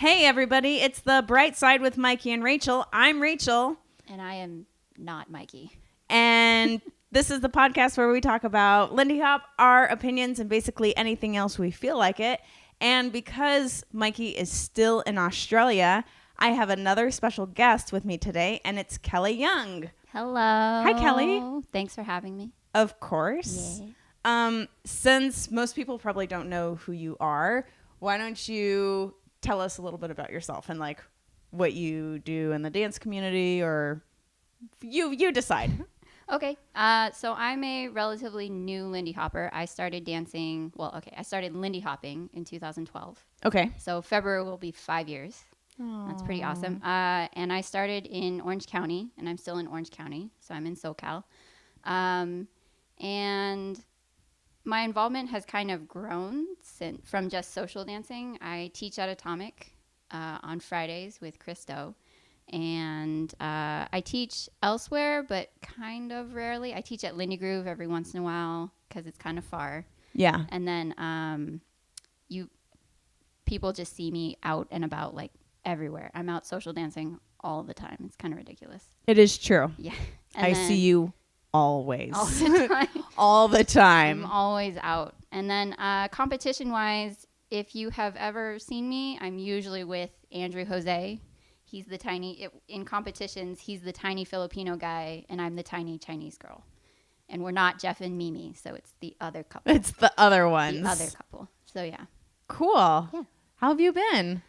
Hey, everybody. It's the Brightside with Mikey and Rachel. I'm Rachel. And I am not Mikey. And this is the podcast where we talk about Lindy Hop, our opinions, and basically anything else we feel like it. And because Mikey is still in Australia, I have another special guest with me today, and it's Kelly Young. Hello. Hi, Kelly. Thanks for having me. Of course. Yeah. Since most people probably don't know who you are, why don't you tell us a little bit about yourself and like what you do in the dance community, or you decide. Okay. So I'm a relatively new Lindy Hopper. I started dancing. I started Lindy Hopping in 2012. Okay. So February will be 5 years. Aww. That's pretty awesome. And I started in Orange County, and I'm still in Orange County. So I'm in SoCal. And my involvement has kind of grown from just social dancing. I teach at Atomic on Fridays with Christo. And I teach elsewhere, but kind of rarely. I teach at Lindy Groove every once in a while because it's kind of far. Yeah. And then people just see me out and about like everywhere. I'm out social dancing all the time. It's kind of ridiculous. It is true. Yeah. I see you always. All the time. All the time. I'm always out. And then competition-wise, if you have ever seen me, I'm usually with Andrew Jose. He's the in competitions, he's the tiny Filipino guy, and I'm the tiny Chinese girl. And we're not Jeff and Mimi, so it's the other couple. It's the other ones. The other couple. So, yeah. Cool. Yeah. How have you been?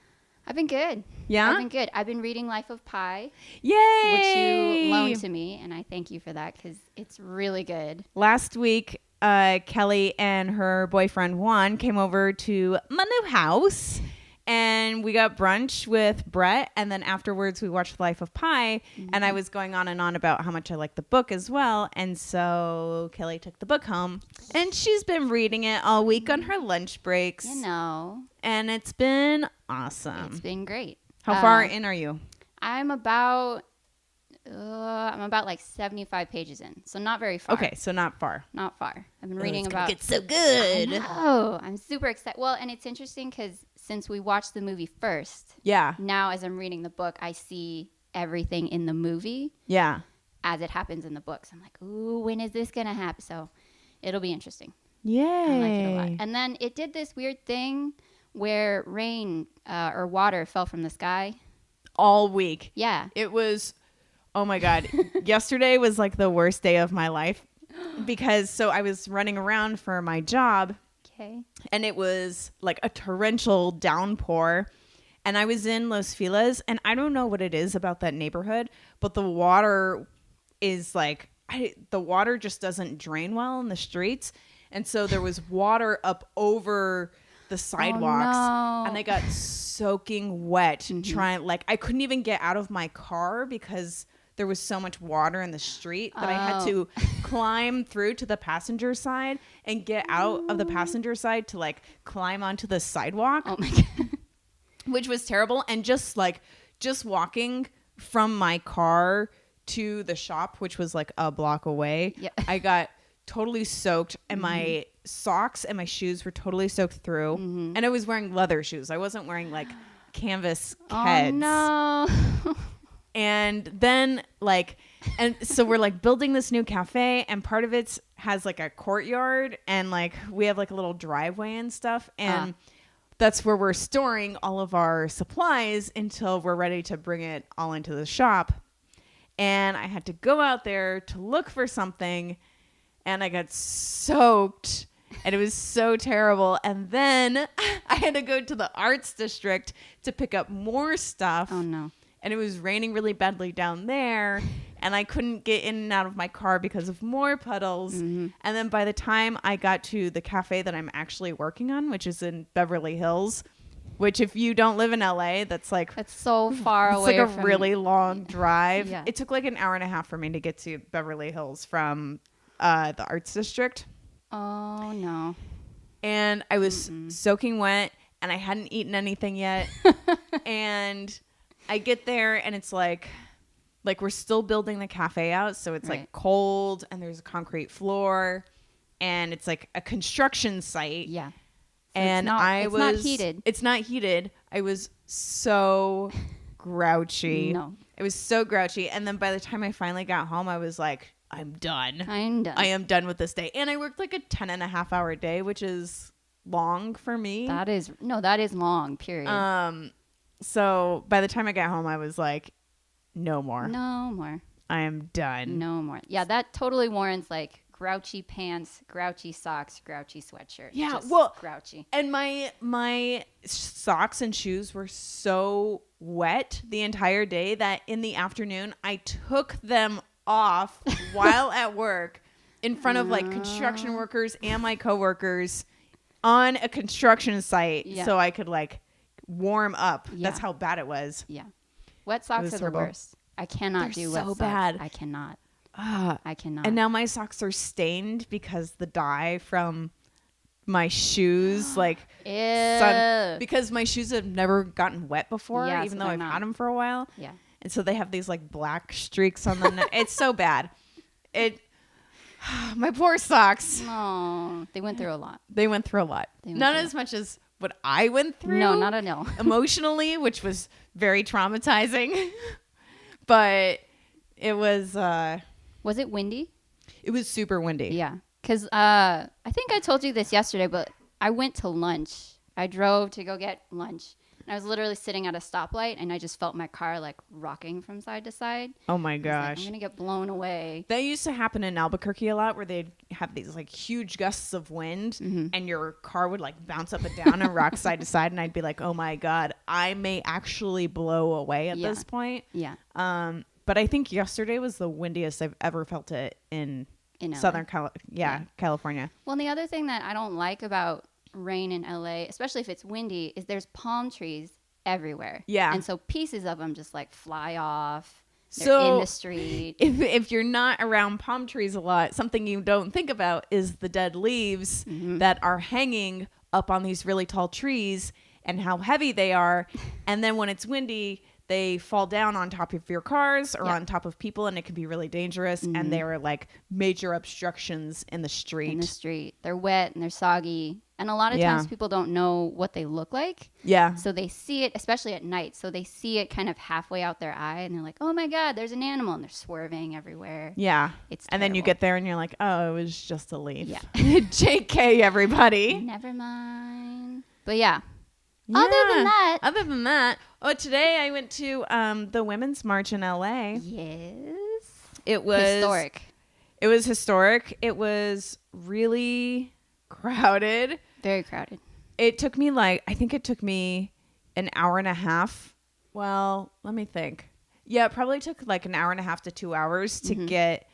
I've been good. Yeah? I've been good. I've been reading Life of Pi. Yay! Which you loaned to me, and I thank you for that because it's really good. Last week, Kelly and her boyfriend Juan came over to my new house, and we got brunch with Brett, and then afterwards we watched Life of Pi, and I was going on and on about how much I like the book as well, and so Kelly took the book home, and she's been reading it all week on her lunch breaks. You know. And it's been awesome. It's been great. How far in are you? I'm about like 75 pages in, so not very far. Okay, so not far. Not far. I've been reading about. It's so good. Oh, I'm super excited. Well, and it's interesting because since we watched the movie first, yeah. Now as I'm reading the book, I see everything in the movie. Yeah. As it happens in the books, I'm like, ooh, when is this gonna happen? So, it'll be interesting. Yay! I like it a lot. And then it did this weird thing where rain or water fell from the sky all week. Yeah. It was, oh my God. Yesterday was like the worst day of my life because I was running around for my job. Okay. And it was like a torrential downpour. And I was in Los Feliz, and I don't know what it is about that neighborhood, but the water is like, the water just doesn't drain well in the streets. And so there was water up over the sidewalks, and I got soaking wet I couldn't even get out of my car because there was so much water in the street that I had to climb through to the passenger side and get out of the passenger side to like climb onto the sidewalk. Oh my God. Which was terrible. And just walking from my car to the shop, which was like a block away, I got totally soaked, and my socks and my shoes were totally soaked through. And I was wearing leather shoes. I wasn't wearing like canvas Keds. Oh no. And then and so we're like building this new cafe, and part of it has like a courtyard, and like we have like a little driveway and stuff, and that's where we're storing all of our supplies until we're ready to bring it all into the shop. And I had to go out there to look for something, and I got soaked, and it was so terrible. And then I had to go to the arts district to pick up more stuff. Oh, no. And it was raining really badly down there, and I couldn't get in and out of my car because of more puddles. And then by the time I got to the cafe that I'm actually working on, which is in Beverly Hills, which if you don't live in LA, that's so far away. It's like a really long drive. Yeah. It took like an hour and a half for me to get to Beverly Hills from the arts district. Oh no. And I was soaking wet, and I hadn't eaten anything yet. And I get there, and it's like we're still building the cafe out, so it's like cold, and there's a concrete floor, and it's like a construction site. Yeah. So And it's not heated. It's not heated. I was so grouchy. No. It was so grouchy. And then by the time I finally got home, I was like, I'm done. I'm done. I am done with this day. And I worked like a 10.5 hour day, which is long for me. That is long, period. So by the time I got home, I was like, no more. No more. I am done. No more. Yeah, that totally warrants like grouchy pants, grouchy socks, grouchy sweatshirt. Yeah, Just well, grouchy. And my socks and shoes were so wet the entire day that in the afternoon I took them off while at work in front of like construction workers and my coworkers on a construction site so I could like warm up. Yeah. That's how bad it was. Yeah. Wet socks are terrible. the worst. I cannot They're do wet so socks. bad. I cannot. I cannot. And now my socks are stained because the dye from my shoes, like because my shoes have never gotten wet before, Yeah, even so though I've had them for a while. Yeah. And so they have these like black streaks on them. It's so bad. My poor socks. Oh, they went through a lot. They went through a lot. Not as much as what I went through. No, not a no. Emotionally, which was very traumatizing. But it was... Was it windy? It was super windy. Yeah. Because I think I told you this yesterday, but I went to lunch. I drove to go get lunch. And I was literally sitting at a stoplight, and I just felt my car like rocking from side to side. Oh my gosh. I'm going to get blown away. That used to happen in Albuquerque a lot, where they'd have these like huge gusts of wind and your car would like bounce up and down and rock side to side. And I'd be like, oh my God, I may actually blow away at this point. Yeah. But I think yesterday was the windiest I've ever felt it in Southern California. Well, and the other thing that I don't like about rain in LA, especially if it's windy, is there's palm trees everywhere. Yeah. And so pieces of them just like fly off. They're So in the street. If you're not around palm trees a lot, something you don't think about is the dead leaves that are hanging up on these really tall trees and how heavy they are. And then when it's windy, they fall down on top of your cars or on top of people, and it can be really dangerous. And they are like major obstructions in the street. They're wet and they're soggy. And a lot of times people don't know what they look like. Yeah. So they see it, especially at night. So they see it kind of halfway out their eye, and they're like, oh my God, there's an animal. And they're swerving everywhere. Yeah. It's terrible. And then you get there and you're like, oh, it was just a leaf. Yeah. JK, everybody. Never mind. But yeah. Yeah. Other than that. Oh, today I went to the Women's March in LA. Yes. It was historic. It was historic. It was really crowded. Very crowded. I think it took me an hour and a half. Well, let me think. Yeah, it probably took like an hour and a half to 2 hours to get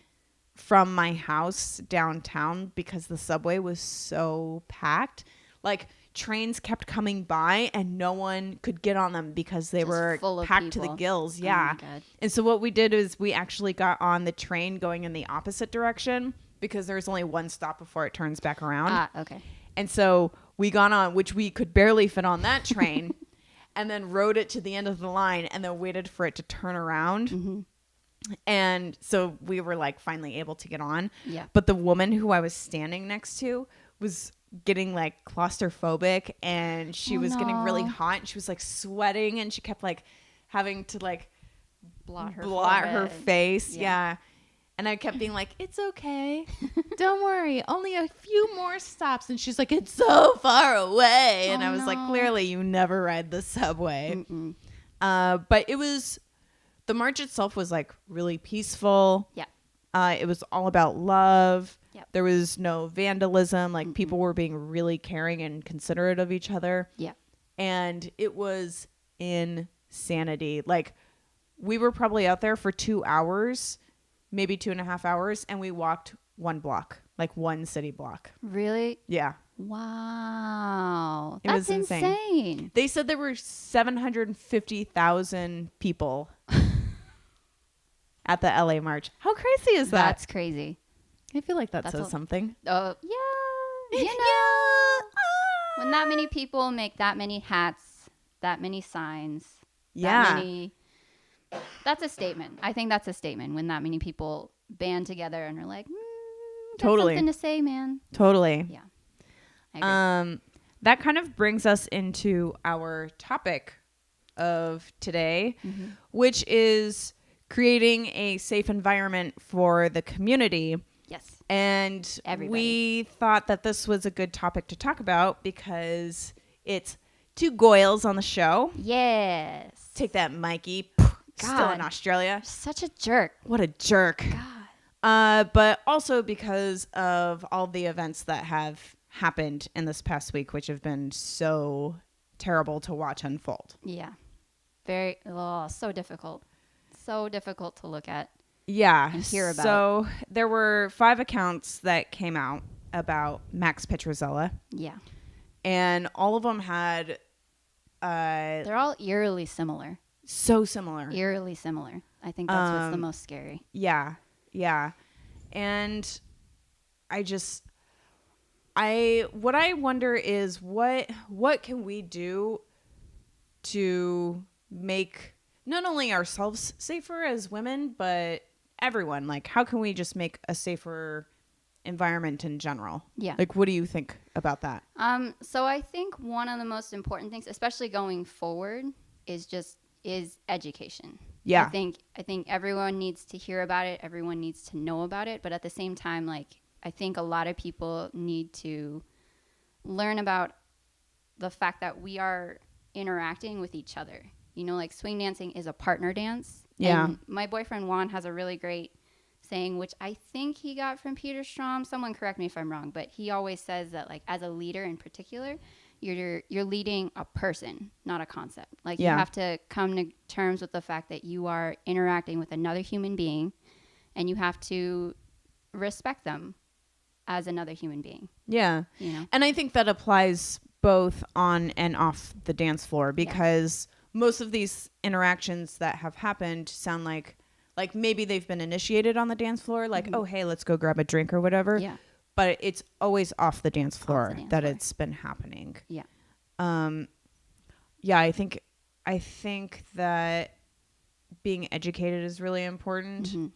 from my house downtown because the subway was so packed. Like, trains kept coming by and no one could get on them because they were packed to the gills. Yeah. Oh my God. And so what we did is we actually got on the train going in the opposite direction because there's only one stop before it turns back around. Okay. And so we got on, which we could barely fit on that train, and then rode it to the end of the line and then waited for it to turn around. And so we were like finally able to get on. Yeah. But the woman who I was standing next to was getting like claustrophobic, and she was getting really hot, and she was like sweating, and she kept like having to like Blot her face. Yeah. And I kept being like, it's okay. Don't worry. Only a few more stops. And she's like, it's so far away. And I was like, clearly you never ride the subway. But the march itself was like really peaceful. Yeah. It was all about love. Yep. There was no vandalism. Like people were being really caring and considerate of each other. Yeah. And it was insanity. Like we were probably out there for 2 hours, maybe 2.5 hours, and we walked one block, like one city block. Really? Yeah. Wow. It was insane. They said there were 750,000 people at the LA March. How crazy is that? That's crazy. I feel like that says something. Oh, yeah. You know, when that many people make that many hats, that many signs, that's a statement. I think that's a statement when that many people band together and are like, totally something to say, man. Totally. Yeah. I agree. That kind of brings us into our topic of today, which is creating a safe environment for the community. Yes. And we thought that this was a good topic to talk about because it's two Goyles on the show. Yes. Take that, Mikey. God. Still in Australia. Such a jerk. What a jerk. God. But also because of all the events that have happened in this past week, which have been so terrible to watch unfold. Yeah. So difficult. So difficult to look at. Yeah. And hear about. So there were 5 accounts that came out about Max Pedroza. Yeah. And all of them had... they're all eerily similar. So similar. Eerily similar. I think that's what's the most scary. Yeah. Yeah. And what I wonder is what can we do to make not only ourselves safer as women, but everyone? Like, how can we just make a safer environment in general? Yeah. Like, what do you think about that? So I think one of the most important things, especially going forward, is education. Yeah. I think everyone needs to hear about it. Everyone needs to know about it. But at the same time, like, I think a lot of people need to learn about the fact that we are interacting with each other. You know, like, swing dancing is a partner dance. Yeah. And my boyfriend Juan has a really great saying, which I think he got from Peter Strom. Someone correct me if I'm wrong, but he always says that, like, as a leader in particular, you're leading a person, not a concept. Like, you have to come to terms with the fact that you are interacting with another human being, and you have to respect them as another human being. Yeah. You know? And I think that applies both on and off the dance floor, because most of these interactions that have happened sound like maybe they've been initiated on the dance floor, like, oh, hey, let's go grab a drink or whatever. Yeah. But it's always off the dance floor it's been happening. Yeah. Yeah, I think that being educated is really important. Mm-hmm.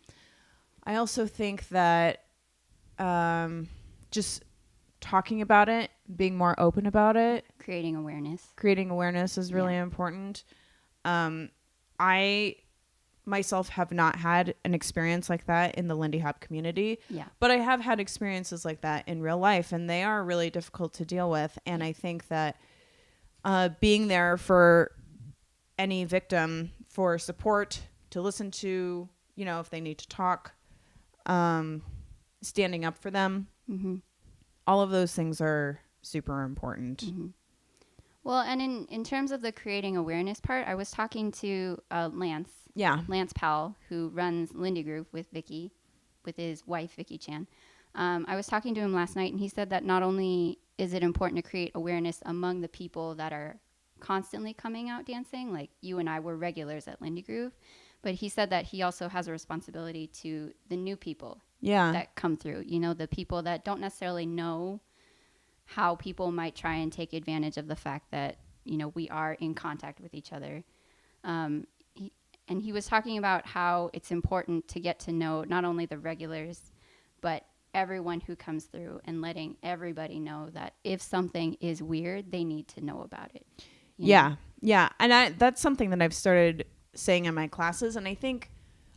I also think that just talking about it, being more open about it, Creating awareness is really important. I myself have not had an experience like that in the Lindy Hop community, but I have had experiences like that in real life, and they are really difficult to deal with. And I think that being there for any victim, for support, to listen to, you know, if they need to talk, standing up for them, all of those things are super important. Well, and in terms of the creating awareness part, I was talking to Lance Powell, who runs Lindy Groove with Vicky, with his wife, Vicky Chan. I was talking to him last night, and he said that not only is it important to create awareness among the people that are constantly coming out dancing, like you and I were regulars at Lindy Groove, but he said that he also has a responsibility to the new people that come through, you know, the people that don't necessarily know how people might try and take advantage of the fact that, you know, we are in contact with each other. And he was talking about how it's important to get to know not only the regulars, but everyone who comes through, and letting everybody know that if something is weird, they need to know about it. You know? And that's something that I've started saying in my classes. And I think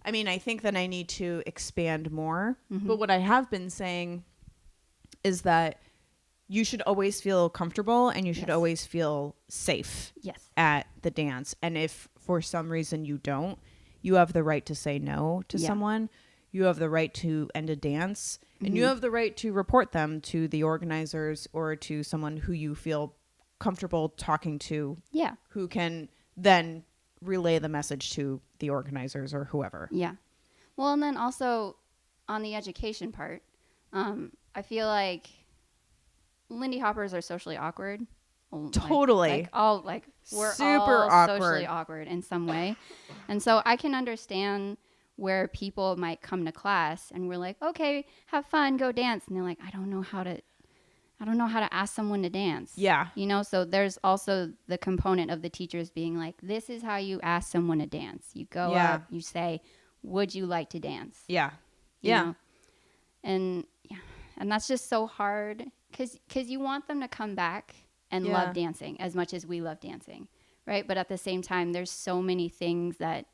that I need to expand more. But what I have been saying is that you should always feel comfortable, and you should always feel safe at the dance. And if for some reason you don't, you have the right to say no to someone. You have the right to end a dance, and you have the right to report them to the organizers or to someone who you feel comfortable talking to, who can then relay the message to the organizers or whoever. Yeah. Well, and then also on the education part, I feel like Lindy Hoppers are socially awkward. Totally. We're super all awkward. Socially awkward in some way. And so I can understand where people might come to class and we're like, okay, have fun, go dance. And they're like, I don't know how to ask someone to dance. Yeah. You know, so there's also the component of the teachers being like, this is how you ask someone to dance. You go up, you say, would you like to dance? Yeah. You know? And that's just so hard because you want them to come back and love dancing as much as we love dancing, right? But at the same time, there's so many things that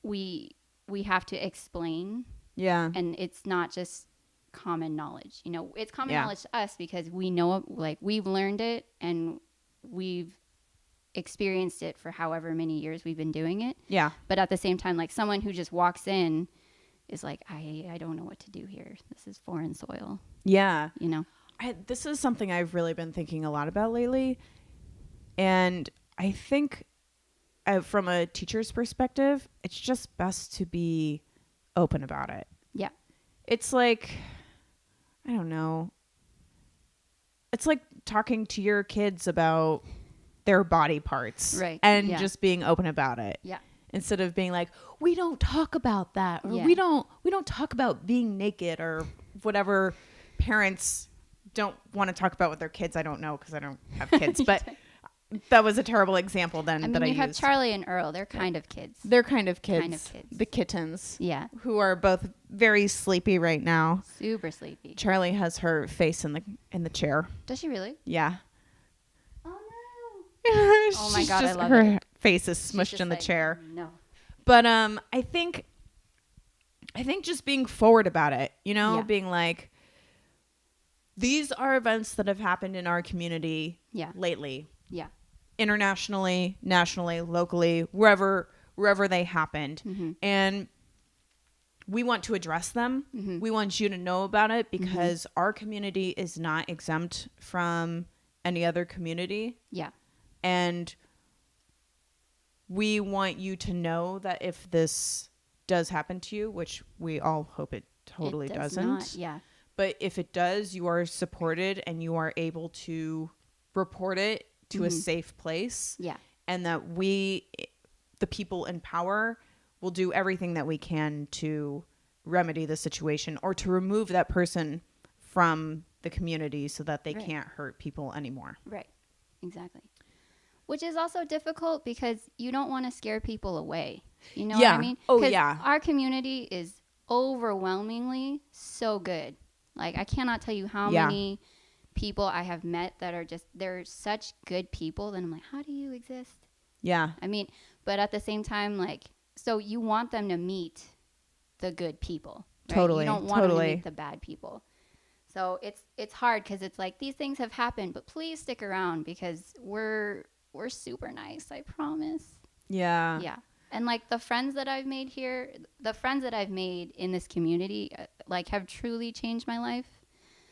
we have to explain, and it's not just common knowledge. You know, it's common knowledge to us because we know it, like we've learned it and we've experienced it for however many years we've been doing it. Yeah. But at the same time, like someone who just walks in is like, I don't know what to do here. This is foreign soil. Yeah. You know, this is something I've really been thinking a lot about lately. And I think from a teacher's perspective, it's just best to be open about it. Yeah. It's like, I don't know. It's like talking to your kids about their body parts. Right. And just being open about it. Yeah. Instead of being like, we don't talk about that, or we don't talk about being naked, or whatever parents don't want to talk about with their kids. I don't know because I don't have kids, but that was a terrible example then. I mean, you have Charlie and Earl. They're kind of kids. They're kind of kids. The kittens. Yeah. Who are both very sleepy right now. Super sleepy. Charlie has her face in the chair. Does she really? Yeah. Oh no. Oh my God, I love her it. Face is smushed in the chair. No. But I think just being forward about it, you know, being like, these are events that have happened in our community lately. Yeah. Internationally, nationally, locally, wherever they happened. Mm-hmm. And we want to address them. Mm-hmm. We want you to know about it because our community is not exempt from any other community. Yeah. And we want you to know that if this does happen to you, which we all hope it totally doesn't. Not, yeah. But if it does, you are supported and you are able to report it to a safe place. Yeah. And that we, the people in power, will do everything that we can to remedy the situation or to remove that person from the community so that they can't hurt people anymore. Right. Exactly. Which is also difficult because you don't want to scare people away. You know what I mean? Oh, yeah. Our community is overwhelmingly so good. Like, I cannot tell you how many people I have met that are just, they're such good people. Then I'm like, how do you exist? Yeah. I mean, but at the same time, like, so you want them to meet the good people. Right? Totally. You don't want them to meet the bad people. So it's hard because it's like, these things have happened, but please stick around because we're super nice, I promise. Yeah. Yeah. And like the friends that I've made here, the friends that I've made in this community, like have truly changed my life.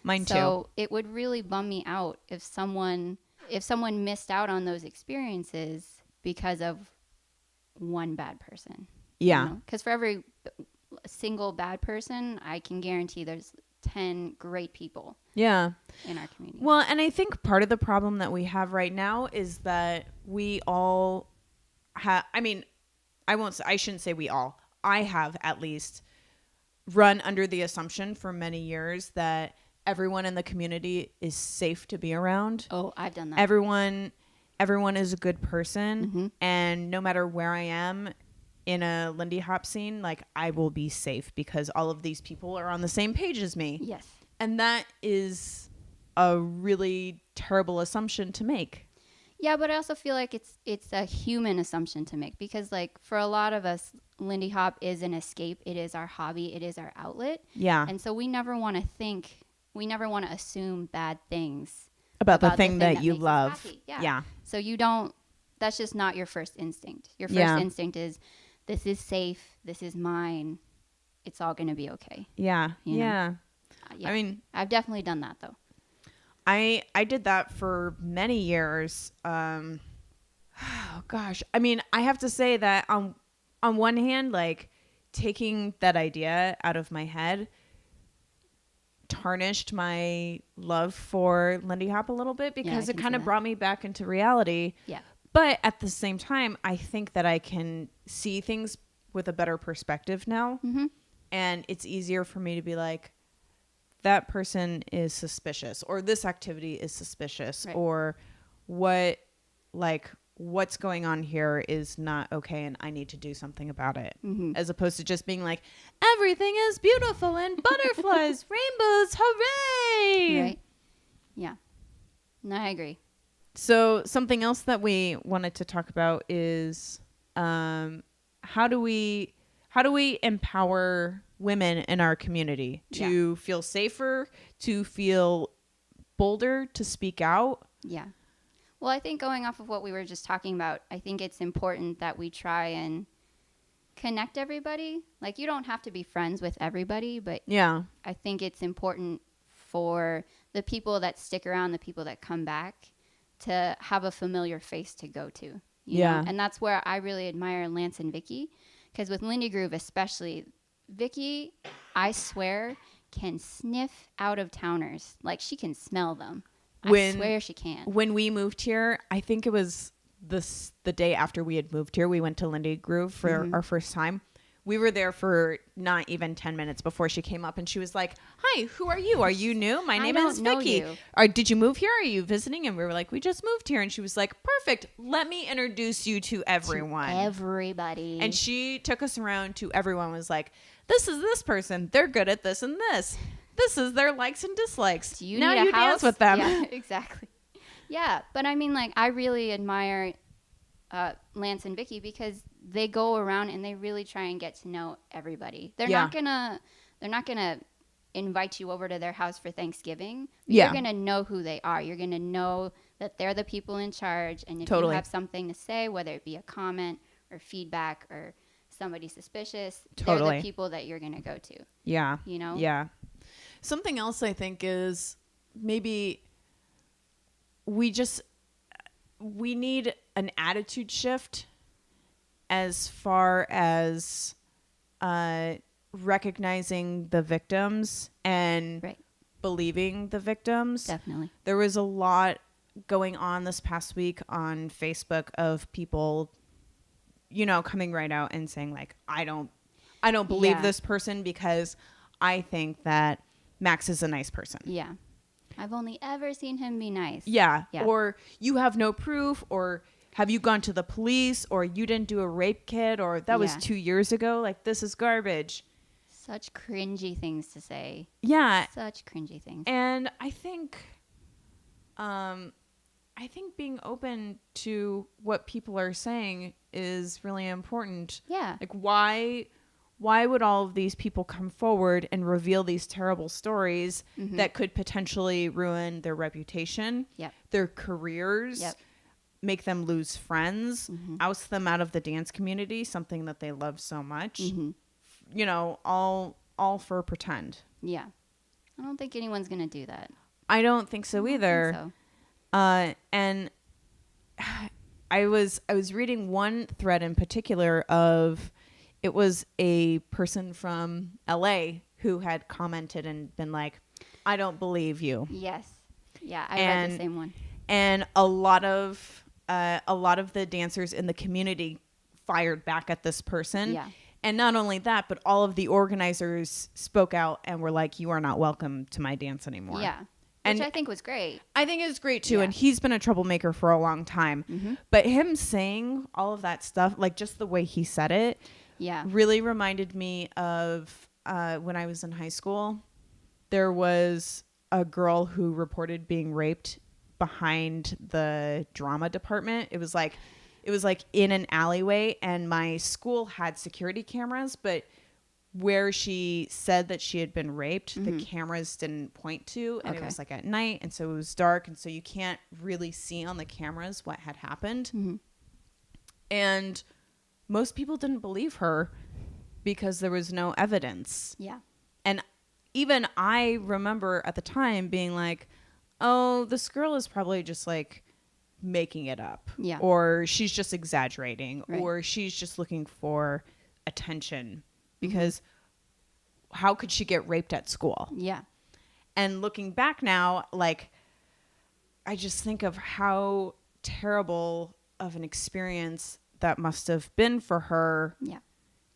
Mine too. So it would really bum me out if someone missed out on those experiences because of one bad person. Yeah. Because for every single bad person, I can guarantee there's 10 great people. Yeah. In our community. Well, and I think part of the problem that we have right now is that we all have, I mean, I shouldn't say we all. I have at least run under the assumption for many years that everyone in the community is safe to be around. Oh, I've done that. Everyone is a good person, and no matter where I am in a Lindy Hop scene, like I will be safe because all of these people are on the same page as me. Yes. And that is a really terrible assumption to make. Yeah, but I also feel like it's a human assumption to make because, like, for a lot of us, Lindy Hop is an escape. It is our hobby. It is our outlet. Yeah. And so we never want to assume bad things about the thing that you love. Yeah. So you don't. That's just not your first instinct. Your first instinct is, this is safe. This is mine. It's all going to be okay. Yeah. Yeah. I mean, I've definitely done that though. I did that for many years. Oh gosh. I mean, I have to say that on one hand, like taking that idea out of my head tarnished my love for Lindy Hop a little bit because it kind of brought me back into reality. Yeah. But at the same time, I think that I can see things with a better perspective now. Mm-hmm. And it's easier for me to be like, that person is suspicious, or this activity is suspicious, or what's going on here is not okay and I need to do something about it. Mm-hmm. As opposed to just being like, everything is beautiful and butterflies, rainbows, hooray! Right. Yeah. No, I agree. So something else that we wanted to talk about is how do we empower women in our community to feel safer, to feel bolder, to speak out? Yeah. Well, I think going off of what we were just talking about, I think it's important that we try and connect everybody. Like, you don't have to be friends with everybody, but Yeah. I think it's important for the people that stick around, the people that come back, to have a familiar face to go to. You know? And that's where I really admire Lance and Vicky, because with Lindy Groove especially, Vicky, I swear, can sniff out of towners. Like, she can smell them. I swear she can. When we moved here, I think it was the day after we had moved here, we went to Lindy Groove for our first time. We were there for not even 10 minutes before she came up, and she was like, "Hi, who are you? Are you new? My name is Vicky. Did you move here? Are you visiting?" And we were like, "We just moved here." And she was like, "Perfect. Let me introduce you to everyone." To everybody. And she took us around to everyone, was like, "This is this person. They're good at this and this. This is their likes and dislikes. Do you now need you a house? Dance with them." Yeah, exactly. Yeah, but I mean, like, I really admire Lance and Vicky, because they go around and they really try and get to know everybody. They're not gonna invite you over to their house for Thanksgiving. You're gonna know who they are. You're gonna know that they're the people in charge, and if you have something to say, whether it be a comment or feedback or somebody suspicious, they're the people that you're gonna go to. Yeah. You know? Yeah. Something else I think is maybe we need an attitude shift as far as recognizing the victims and believing the victims. Definitely. There was a lot going on this past week on Facebook of people, you know, coming right out and saying, like, I don't believe this person because I think that Max is a nice person. Yeah. I've only ever seen him be nice. Yeah. Or you have no proof, or have you gone to the police, or you didn't do a rape kit, or that was 2 years ago. Like, this is garbage. Such cringy things to say. Yeah. Such cringy things. And I think being open to what people are saying is really important. Yeah. Like, why would all of these people come forward and reveal these terrible stories that could potentially ruin their reputation, their careers, make them lose friends, oust them out of the dance community, something that they love so much? You know, all for pretend. Yeah. I don't think anyone's going to do that. I don't think so either. Think so. And I was reading one thread in particular of, it was a person from LA who had commented and been like, "I don't believe you." Yes. Yeah, I read the same one. And a lot of the dancers in the community fired back at this person. Yeah. And not only that, but all of the organizers spoke out and were like, "You are not welcome to my dance anymore." Yeah. And which I think was great. I think it's great too. Yeah. And he's been a troublemaker for a long time. But him saying all of that stuff, like just the way he said it, really reminded me of when I was in high school. There was a girl who reported being raped behind the drama department. It was like in an alleyway, and my school had security cameras, but where she said that she had been raped, the cameras didn't point to, and it was like at night, and so it was dark, and so you can't really see on the cameras what had happened. And most people didn't believe her because there was no evidence. Yeah. And even I remember at the time being like, "Oh, this girl is probably just like making it up." Yeah. Or she's just exaggerating, or she's just looking for attention, because how could she get raped at school? Yeah. And looking back now, like, I just think of how terrible of an experience that must have been for her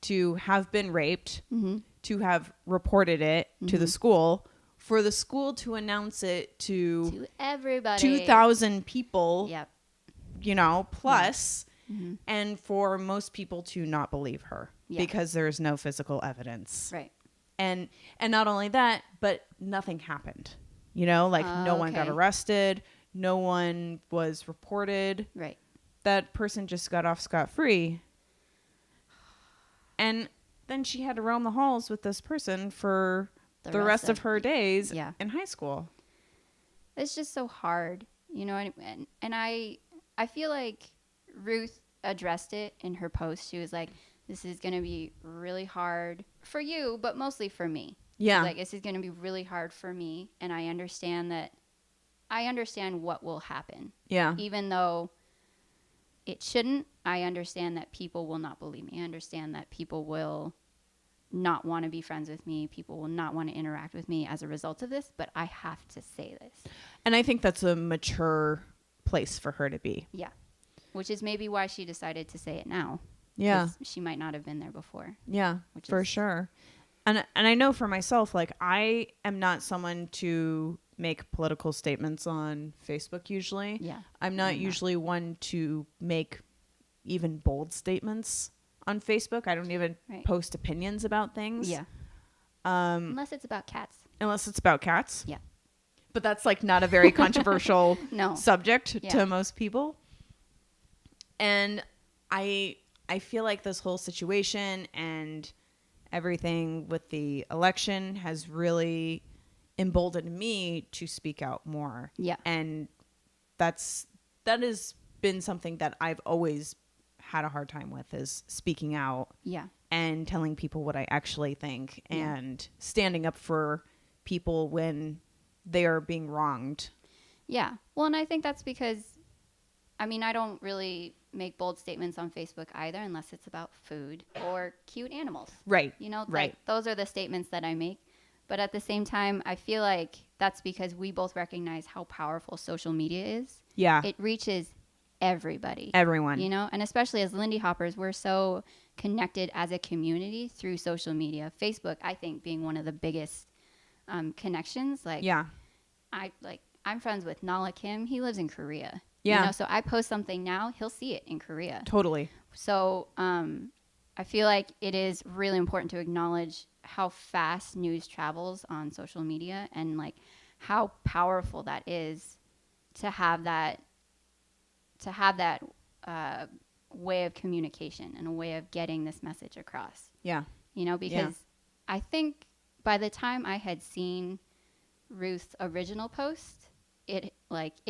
to have been raped, to have reported it to the school, for the school to announce it to everybody, 2,000 people, you know, plus, and for most people to not believe her because there's no physical evidence. Right. And not only that, but nothing happened. You know, like no one got arrested. no one was reported. Right. That person just got off scot-free. And then she had to roam the halls with this person for the rest of her days in high school. It's just so hard, you know, and I feel like Ruth addressed it in her post. She was like, this is going to be really hard for you, but mostly for me. Yeah. Like, this is going to be really hard for me, and I understand what will happen. Yeah. Even though it shouldn't, I understand that people will not believe me. I understand that people will not want to be friends with me. People will not want to interact with me as a result of this, but I have to say this. And I think that's a mature place for her to be. Yeah. Which is maybe why she decided to say it now. Yeah. She might not have been there before. Yeah, for sure. And I know for myself, like, I am not someone to make political statements on Facebook usually. Yeah. I'm not usually one to make even bold statements on Facebook. I don't even post opinions about things. Yeah. Unless it's about cats. Unless it's about cats. Yeah. But that's like not a very controversial subject to most people. And I feel like this whole situation and everything with the election has really emboldened me to speak out more. Yeah. And that has been something that I've always had a hard time with, is speaking out. Yeah. And telling people what I actually think and standing up for people when they are being wronged. Yeah. Well, and I think that's because, I mean, I don't really make bold statements on Facebook either unless it's about food or cute animals. Right. You know, right. Like, those are the statements that I make. But at the same time, I feel like that's because we both recognize how powerful social media is. Yeah. It reaches everybody. Everyone. You know, and especially as Lindy Hoppers, we're so connected as a community through social media. Facebook, I think, being one of the biggest connections. Like, yeah. I'm friends with Nala Kim. He lives in Korea. Yeah. You know, so I post something now, he'll see it in Korea. Totally. So I feel like it is really important to acknowledge how fast news travels on social media and like how powerful that is to have that way of communication and a way of getting this message across. Yeah. You know, because I think by the time I had seen Ruth's original post, it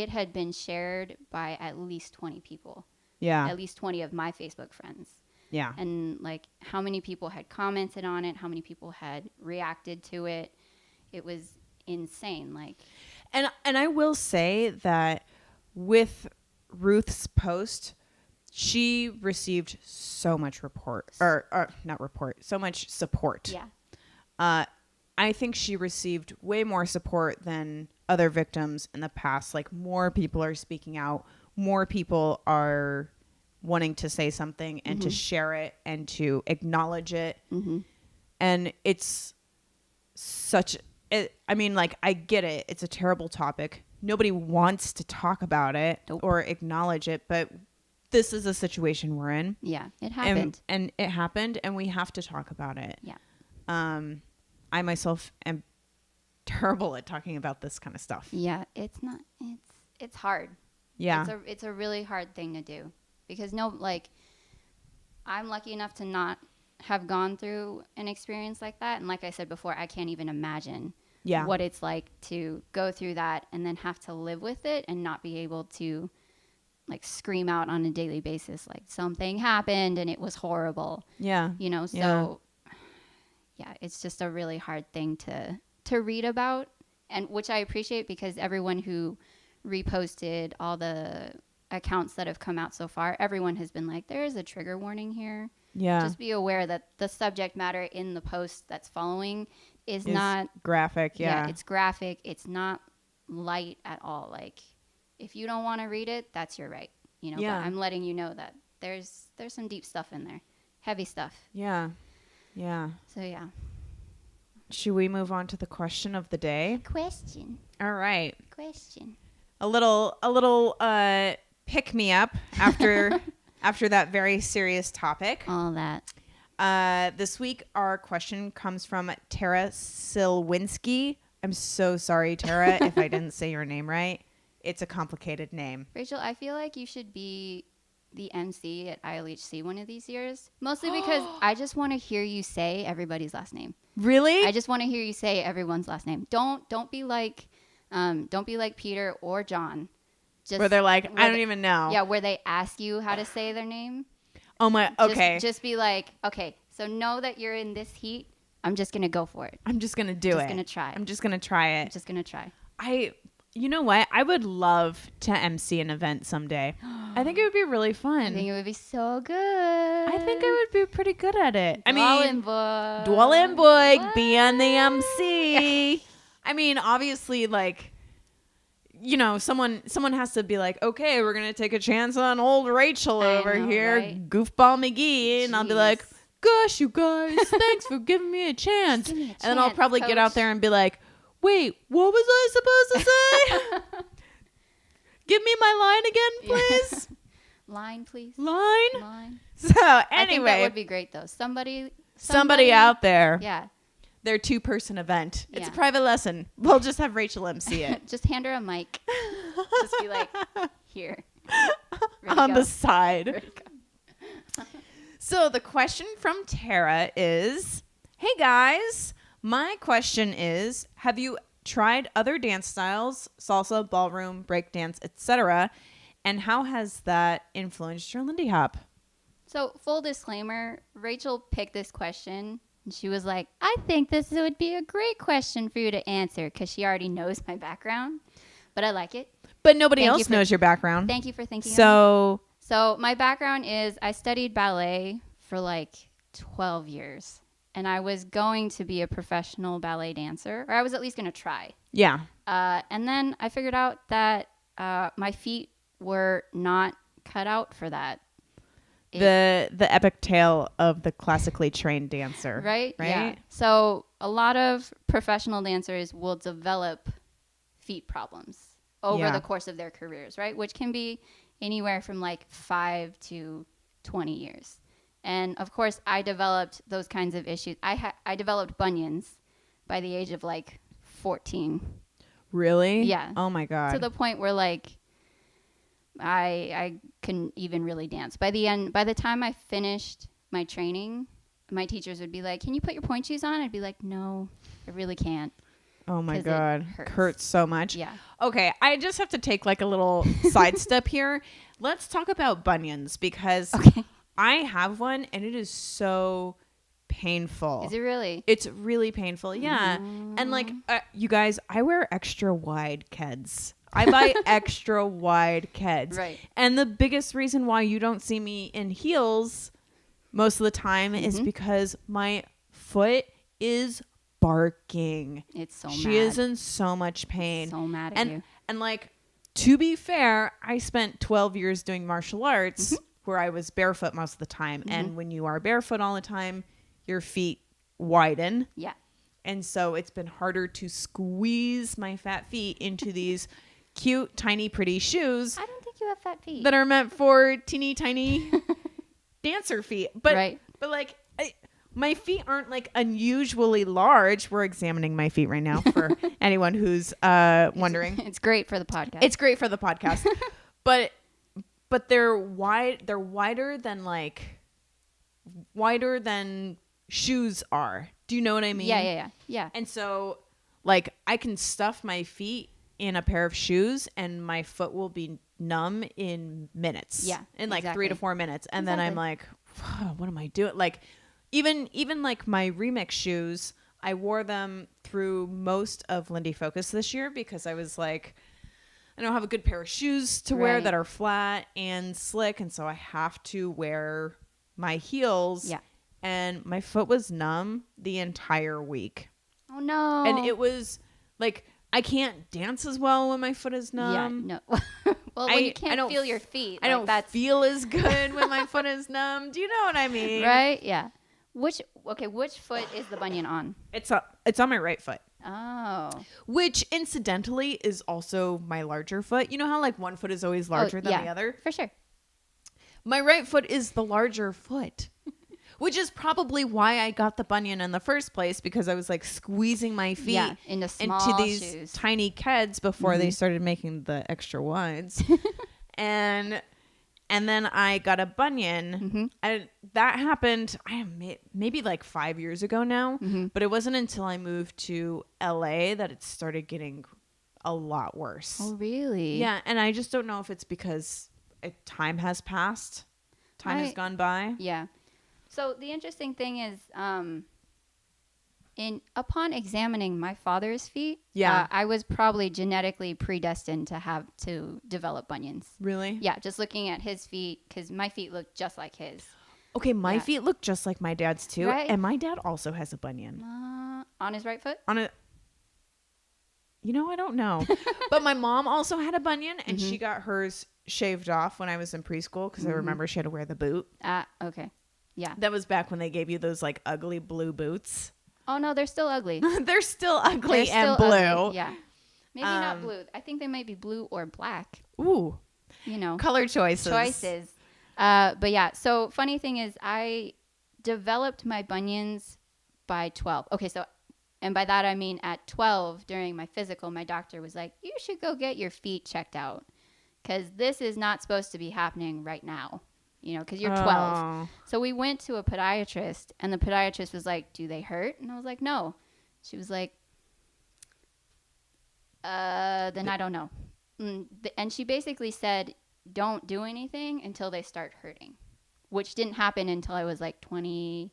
had been shared by at least 20 people. Yeah. At least 20 of my Facebook friends. Yeah. And like how many people had commented on it, how many people had reacted to it. It was insane. Like, and I will say that with Ruth's post, she received so much so much support. Yeah. I think she received way more support than other victims in the past. Like, more people are speaking out, more people are wanting to say something and to share it and to acknowledge it. And it's I mean, like, I get it. It's a terrible topic. Nobody wants to talk about it or acknowledge it, but this is a situation we're in. Yeah, it happened. And it happened, and we have to talk about it. Yeah. I myself am terrible at talking about this kind of stuff. Yeah, it's hard. Yeah. It's a really hard thing to do because I'm lucky enough to not have gone through an experience like that. And like I said before, I can't even imagine what it's like to go through that and then have to live with it and not be able to like scream out on a daily basis, like something happened and it was horrible. Yeah. You know, so yeah, it's just a really hard thing to read about, and which I appreciate because everyone who reposted all the accounts that have come out so far, everyone has been like, there is a trigger warning here. Yeah. Just be aware that the subject matter in the post that's following is not graphic. Yeah. It's graphic. It's not light at all. Like, if you don't want to read it, that's your right. You know, but I'm letting you know that there's some deep stuff in there. Heavy stuff. Yeah. Yeah. So yeah. Should we move on to the question of the day? Question. All right. Question. A little pick me up after after that very serious topic. All that. This week our question comes from Tara Silwinski. I'm so sorry, Tara, if I didn't say your name right. it's a complicated name. Rachel, I feel like you should be the MC at ILHC one of these years. Mostly because I just want to hear you say everybody's last name. Really? I just want to hear you say everyone's last name. Don't be like Peter or John. Just where they're like, I don't even know. Yeah, where they ask you how to say their name. Oh my, okay. Just be like, okay, so know that you're in this heat. I'm just going to go for it. I'm just going to do it. Just going to try. I'm just going to try it. I'm just going to try. You know what? I would love to MC an event someday. I think it would be really fun. I think it would be so good. I think I would be pretty good at it. Dahlenburg. Dahlenburg, being the MC. I mean, obviously, like, you know, someone has to be like, okay, we're going to take a chance on old Rachel over here, right? Goofball McGee. And I'll be like, gosh, you guys, thanks for giving me a chance. And then I'll probably get out there and be like, wait, what was I supposed to say? Give me my line again, please. Line, please. Line. So anyway, I think that would be great, though. Somebody out there. Yeah. Their 2-person event. It's a private lesson. We'll just have Rachel MC it. Just hand her a mic. Just be like, here. On the side. So the question from Tara is, hey guys, my question is, have you tried other dance styles, salsa, ballroom, breakdance, etc., and how has that influenced your Lindy Hop? So full disclaimer, Rachel picked this question and she was like, I think this would be a great question for you to answer because she already knows my background, but I like it. But nobody else knows your background. Thank you for thinking of me. So my background is I studied ballet for like 12 years. And I was going to be a professional ballet dancer, or I was at least going to try. Yeah. And then I figured out that my feet were not cut out for that. The epic tale of the classically trained dancer. Right? Yeah. So a lot of professional dancers will develop feet problems over the course of their careers, right? Which can be anywhere from like 5 to 20 years. And of course, I developed those kinds of issues. I developed bunions by the age of like 14. Really? Yeah. Oh my God. To the point where like I couldn't even really dance. By the time I finished my training, my teachers would be like, "Can you put your pointe shoes on?" I'd be like, "No, I really can't." Oh my God. Hurts so much. Yeah. Okay, I just have to take like a little sidestep here. Let's talk about bunions because I have one and it is so painful. Is it really? It's really painful. Yeah. And like, you guys, I wear extra wide keds. I buy extra wide keds. Right. And the biggest reason why you don't see me in heels most of the time is because my foot is barking. It's so She is in so much pain. So mad at you. And like, to be fair, I spent 12 years doing martial arts where I was barefoot most of the time. And when you are barefoot all the time, your feet widen. Yeah. And so it's been harder to squeeze my fat feet into these cute, tiny, pretty shoes. I don't think you have fat feet. That are meant for teeny tiny dancer feet. But like, my feet aren't like unusually large. We're examining my feet right now for anyone who's wondering. It's great for the podcast. It's great for the podcast. but they're wide. They're wider than shoes are. Do you know what I mean? Yeah. And so like I can stuff my feet in a pair of shoes and my foot will be numb in minutes. Yeah. In like 3 to 4 minutes. And then I'm like, what am I doing? Like even like my remix shoes, I wore them through most of Lindy Focus this year because I was like, I don't have a good pair of shoes to wear that are flat and slick. And so I have to wear my heels. Yeah. And my foot was numb the entire week. Oh no. And it was like, I can't dance as well when my foot is numb. Yeah, no. Well, when you can't feel your feet. I don't feel as good when my foot is numb. Do you know what I mean? Right? Yeah. Which foot is the bunion on? It's on my right foot. Oh. Which incidentally is also my larger foot. You know how like one foot is always larger than the other? For sure. My right foot is the larger foot. Which is probably why I got the bunion in the first place, because I was like squeezing my feet into these shoes. tiny keds before they started making the extra wides. and then I got a bunion. And that happened maybe like 5 years ago now. But it wasn't until I moved to LA that it started getting a lot worse. Oh, really? Yeah. And I just don't know if it's because time has passed. Time has gone by. Yeah. So the interesting thing is, upon examining my father's feet, I was probably genetically predestined to develop bunions. Really? Yeah, just looking at his feet, because my feet look just like his. Okay, my feet look just like my dad's too, right? And my dad also has a bunion On his right foot. I don't know, but my mom also had a bunion, and she got hers shaved off when I was in preschool, because I remember she had to wear the boot. Okay. Yeah. That was back when they gave you those like ugly blue boots. Oh no, they're still ugly. They're still ugly and blue. Ugly. Yeah. Maybe not blue. I think they might be blue or black. Ooh. Color choices. But yeah, so funny thing is I developed my bunions by 12. Okay, so, and by that I mean at 12 during my physical, my doctor was like, you should go get your feet checked out, because this is not supposed to be happening right now. Because you're 12. Oh. So we went to a podiatrist, and the podiatrist was like, do they hurt? And I was like, no. She was like, then I don't know. And she basically said, don't do anything until they start hurting, which didn't happen until I was like 23.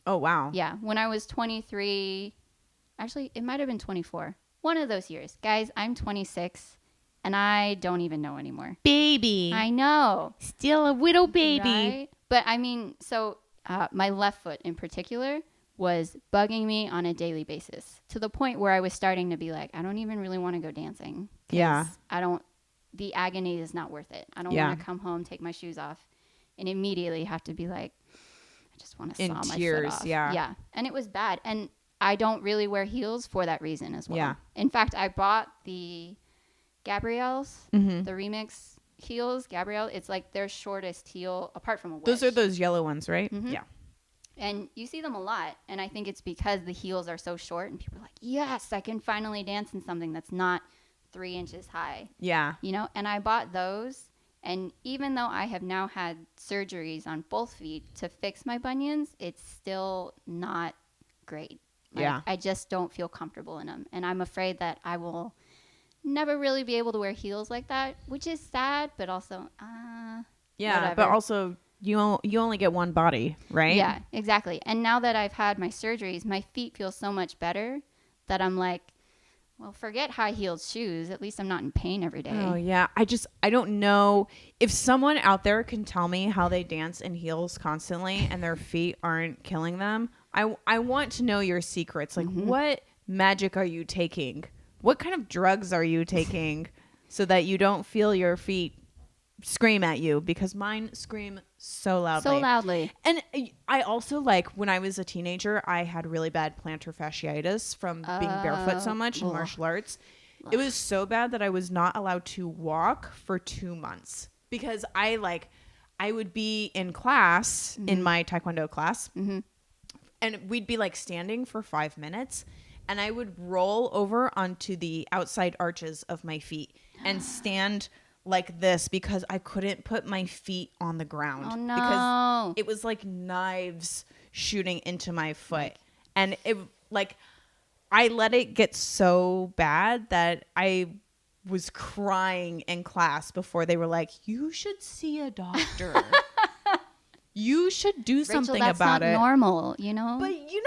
Oh, wow. Yeah. When I was 23, actually, it might have been 24. One of those years. Guys, I'm 26. And I don't even know anymore. Baby. I know. Still a widow baby. Right? But I mean, so my left foot in particular was bugging me on a daily basis, to the point where I was starting to be like, I don't even really want to go dancing. Yeah. The agony is not worth it. I don't want to come home, take my shoes off, and immediately have to be like, I just want to saw my foot off. Yeah. Yeah. And it was bad. And I don't really wear heels for that reason as well. Yeah. In fact, I bought the Gabrielle's, the remix heels. Gabrielle, it's like their shortest heel apart from a wedge. Those are those yellow ones, right? Yeah. And you see them a lot, and I think it's because the heels are so short, and people are like, yes, I can finally dance in something that's not 3 inches high. Yeah. And I bought those, and even though I have now had surgeries on both feet to fix my bunions, it's still not great. I just don't feel comfortable in them, and I'm afraid that I will never really be able to wear heels like that, which is sad, but also whatever. But also you only get one body, right? Yeah, exactly. And now that I've had my surgeries, my feet feel so much better that I'm like, well, forget high-heeled shoes. At least I'm not in pain every day. Oh yeah. I don't know if someone out there can tell me how they dance in heels constantly and their feet aren't killing them. I want to know your secrets. Like, what magic are you taking? What kind of drugs are you taking so that you don't feel your feet scream at you? Because mine scream so loudly. And I also, like, when I was a teenager, I had really bad plantar fasciitis from being barefoot so much in martial arts. It was so bad that I was not allowed to walk for 2 months, because I would be in class, in my Taekwondo class, and we'd be like standing for 5 minutes, and I would roll over onto the outside arches of my feet and stand like this, because I couldn't put my feet on the ground. Oh, no. Because it was like knives shooting into my foot. And I let it get so bad that I was crying in class before they were like, you should see a doctor. You should do something that's about not it. Normal, But you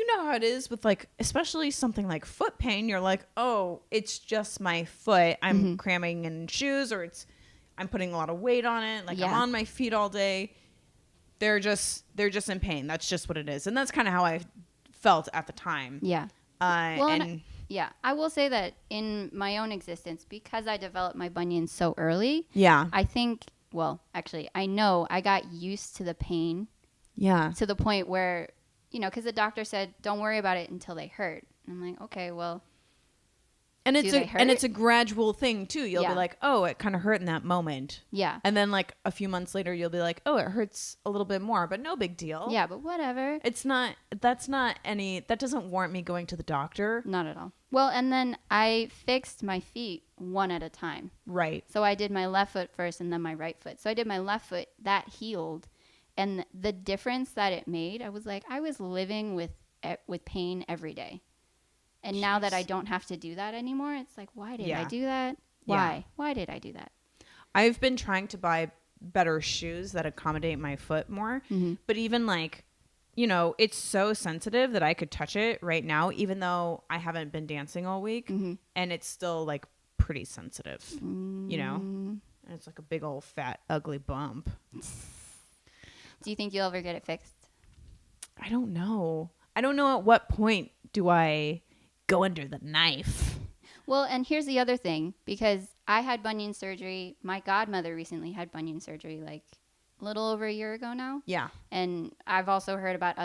know how it is with, like, especially something like foot pain. You're like, oh, it's just my foot. I'm cramming in shoes, or I'm putting a lot of weight on it. Like, I'm on my feet all day. They're just in pain. That's just what it is. And that's kind of how I felt at the time. Yeah. I will say that in my own existence, because I developed my bunions so early. Yeah. I think. Well, actually, I know I got used to the pain. Yeah. To the point where, because the doctor said, don't worry about it until they hurt. I'm like, okay, well. And Do they hurt? it's a gradual thing too. You'll Yeah. be like, oh, it kind of hurt in that moment. Yeah. And then like a few months later, you'll be like, oh, it hurts a little bit more, but no big deal. Yeah, but whatever. That doesn't warrant me going to the doctor. Not at all. Well, and then I fixed my feet one at a time. Right. So I did my left foot first and then my right foot. So I did my left foot, that healed. And the difference that it made, I was like, I was living with pain every day. And now that I don't have to do that anymore, it's like, why did I do that? Why? Yeah. Why did I do that? I've been trying to buy better shoes that accommodate my foot more. Mm-hmm. But even like, you know, it's so sensitive that I could touch it right now, even though I haven't been dancing all week. Mm-hmm. And it's still like pretty sensitive, you know? And it's like a big old fat, ugly bump. Do you think you'll ever get it fixed? I don't know. I don't know at what point do I go under the knife. Well, and here's the other thing, because I had bunion surgery. My godmother recently had bunion surgery like a little over a year ago now. Yeah. And I've also heard about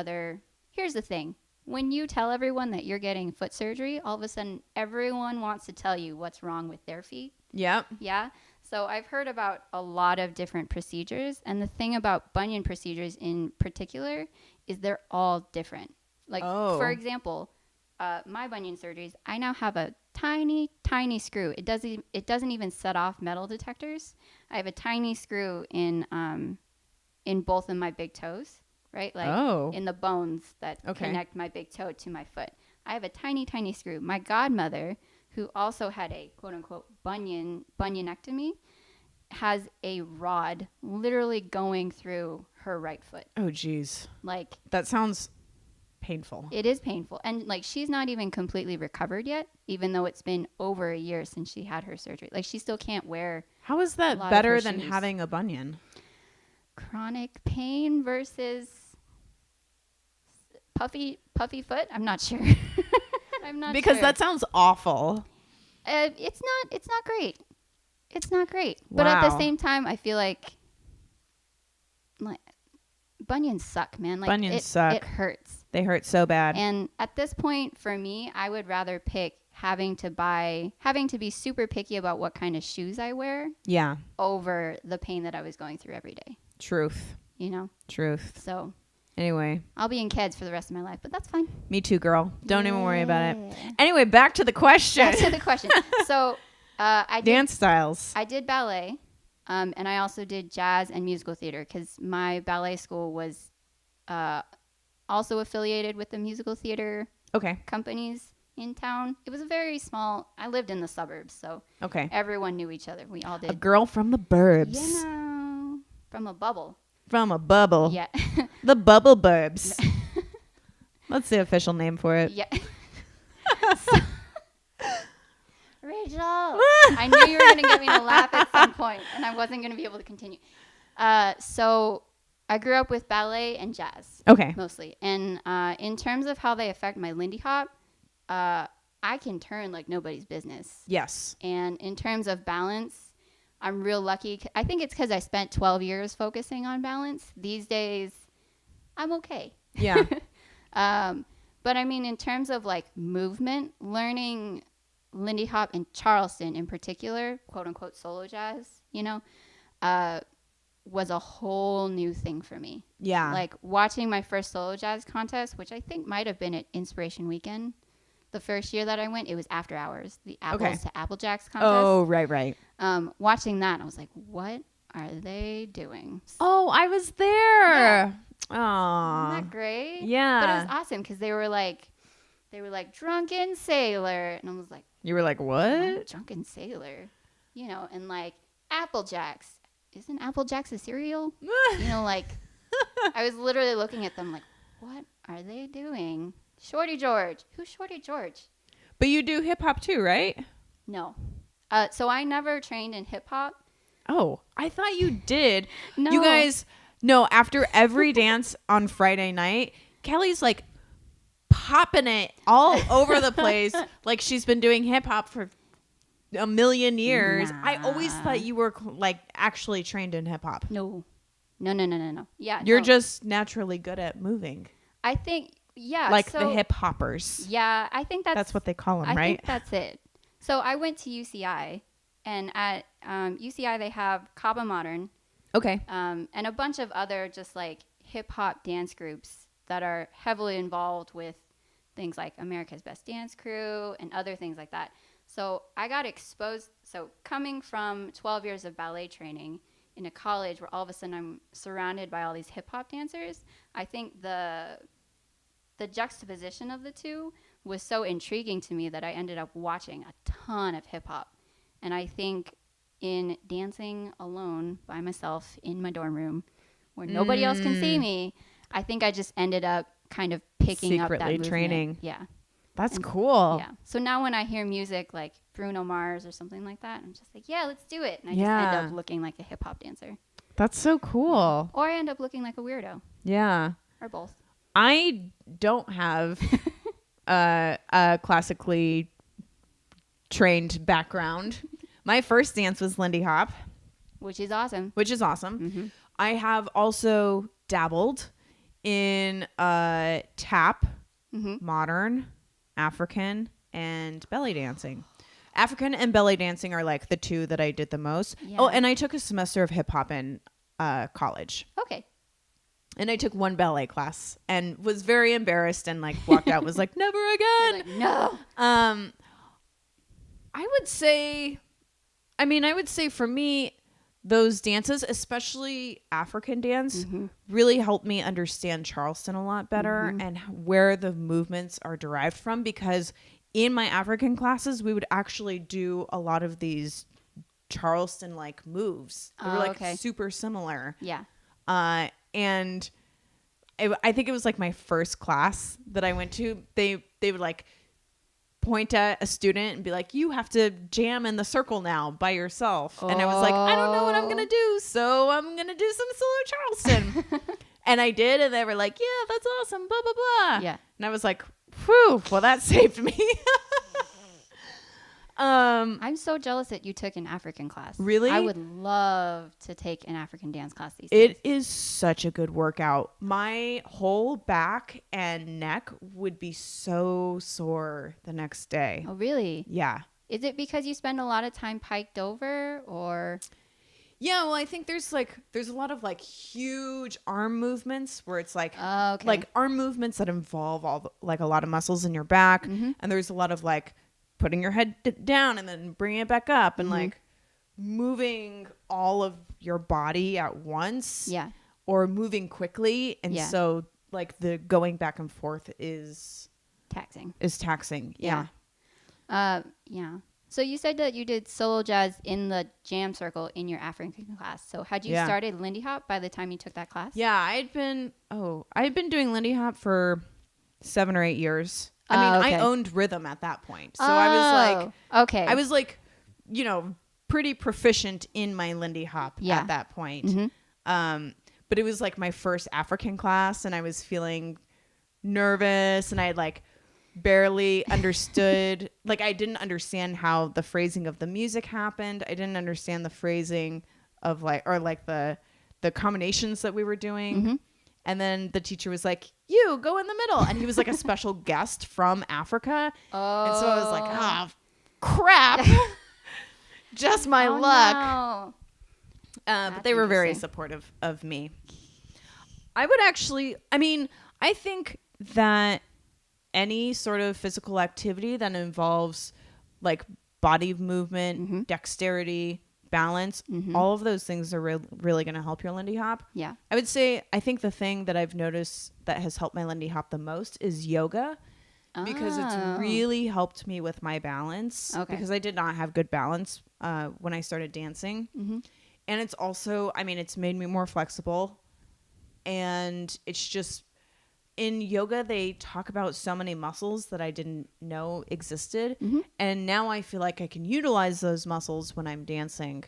here's the thing. When you tell everyone that you're getting foot surgery, all of a sudden everyone wants to tell you what's wrong with their feet. Yep. Yeah. So I've heard about a lot of different procedures. And the thing about bunion procedures in particular is they're all different. Like, for example, my bunion surgeries, I now have a tiny, tiny screw. It doesn't even set off metal detectors. I have a tiny screw in both of my big toes, right? Like in the bones that connect my big toe to my foot. I have a tiny, tiny screw. My godmother, who also had a quote unquote bunionectomy, has a rod literally going through her right foot. Oh, geez. Like, that sounds painful. It is painful. And like, she's not even completely recovered yet, even though it's been over a year since she had her surgery. Like, she still can't wear. How is that better than having a bunion? Chronic pain versus puffy foot? I'm not sure. I'm not because sure. that sounds awful. It's not great. It's not great. But at the same time, I feel like bunions suck, man. Like, bunions suck. It hurts. They hurt so bad. And at this point, for me, I would rather pick having to be super picky about what kind of shoes I wear. Yeah. Over the pain that I was going through every day. Truth. You know? Truth. So. Anyway. I'll be in Keds for the rest of my life, but that's fine. Me too, girl. Don't even worry about it. Anyway, back to the question. So, I did dance styles. I did ballet, and I also did jazz and musical theater because my ballet school was also affiliated with the musical theater companies in town. It was a very small. I lived in the suburbs, so everyone knew each other. We all did. A girl from the burbs. You know, from a bubble. From a bubble. Yeah. The bubble burbs. That's the official name for it. Yeah. Rachel, I knew you were going to get me to laugh at some point, and I wasn't going to be able to continue. So I grew up with ballet and jazz. Mostly. And in terms of how they affect my Lindy Hop, I can turn like nobody's business. Yes. And in terms of balance, I'm real lucky. I think it's because I spent 12 years focusing on balance. These days, I'm okay. Yeah. But I mean, in terms of like movement, learning Lindy Hop and Charleston in particular, quote unquote solo jazz, you know, was a whole new thing for me. Yeah. Like watching my first solo jazz contest, which I think might have been at Inspiration Weekend. The first year that I went, it was after hours, the Apples to Applejacks contest. Oh, right. Watching that, I was like, what are they doing? Oh, I was there. Yeah. Aww. Isn't that great? Yeah. But it was awesome because they were like drunken sailor, and I was like, you were like, what? Drunken sailor, you know, and like Applejacks. Isn't Applejacks a cereal? You know, like I was literally looking at them like, what are they doing? Shorty George. Who's Shorty George? But you do hip hop too, right? No. So I never trained in hip hop. Oh, I thought you did. No. You guys, no, after every dance on Friday night, Kelly's like popping it all over the place. Like she's been doing hip hop for a million years. Nah. I always thought you were like actually trained in hip hop. No. Yeah. You're just naturally good at moving. I think, yeah. Like the hip hoppers. Yeah, I think that's what they call them, right? I think that's it. So I went to UCI, and at UCI they have Kaba Modern, Okay. and a bunch of other just like hip hop dance groups that are heavily involved with things like America's Best Dance Crew and other things like that. So I got exposed. So coming from 12 years of ballet training in a college where all of a sudden I'm surrounded by all these hip hop dancers, I think the juxtaposition of the two was so intriguing to me that I ended up watching a ton of hip hop. And I think in dancing alone by myself in my dorm room where nobody else can see me, I think I just ended up kind of picking up that movement. training. Yeah. That's cool. Yeah. So now when I hear music like Bruno Mars or something like that, I'm just like, yeah, let's do it. And I just end up looking like a hip hop dancer. That's so cool. Or I end up looking like a weirdo. Yeah. Or both. I don't have a classically trained background. My first dance was Lindy Hop, which is awesome. Mm-hmm. I have also dabbled in tap, modern, African, and belly dancing. African and belly dancing are like the two that I did the most. Yeah. Oh, and I took a semester of hip hop in college. Okay. And I took one ballet class and was very embarrassed and like walked out, was like, never again. Like, no. I would say for me, those dances, especially African dance, really helped me understand Charleston a lot better and where the movements are derived from, because in my African classes, we would actually do a lot of these Charleston like moves. They were like super similar. Yeah. And I think it was like my first class that I went to. They would like point at a student and be like, you have to jam in the circle now by yourself. And I was like, I don't know what I'm going to do, so I'm going to do some solo Charleston. And I did, and they were like, yeah, that's awesome, blah, blah, blah. Yeah. And I was like, whew, well, that saved me. I'm so jealous that you took an African class. Really? I would love to take an African dance class these days. It is such a good workout. My whole back and neck would be so sore the next day. Oh, really? Yeah. Is it because you spend a lot of time piked over, or? Yeah, well, I think there's a lot of like huge arm movements where it's like like arm movements that involve like a lot of muscles in your back, and there's a lot of like putting your head down and then bringing it back up and like moving all of your body at once. Yeah. Or moving quickly. And so like the going back and forth is taxing. Yeah. Yeah. So you said that you did solo jazz in the jam circle in your African class. So had you started Lindy Hop by the time you took that class? Yeah, I had been doing Lindy Hop for 7 or 8 years. I mean, I owned rhythm at that point. So I was like, pretty proficient in my Lindy Hop at that point. But it was like my first African class, and I was feeling nervous, and I had like barely understood, like I didn't understand how the phrasing of the music happened. I didn't understand the phrasing of the combinations that we were doing. And then the teacher was like, you go in the middle. And he was like a special guest from Africa. Oh. And so I was like, oh, crap. Just my luck. No. But they were very supportive of me. I think that any sort of physical activity that involves like body movement, dexterity, balance, all of those things are really going to help your Lindy Hop. Yeah. I would say, I think the thing that I've noticed that has helped my Lindy Hop the most is yoga, because it's really helped me with my balance, because I did not have good balance when I started dancing. And it's also, it's made me more flexible, and it's just, in yoga, they talk about so many muscles that I didn't know existed. And now I feel like I can utilize those muscles when I'm dancing.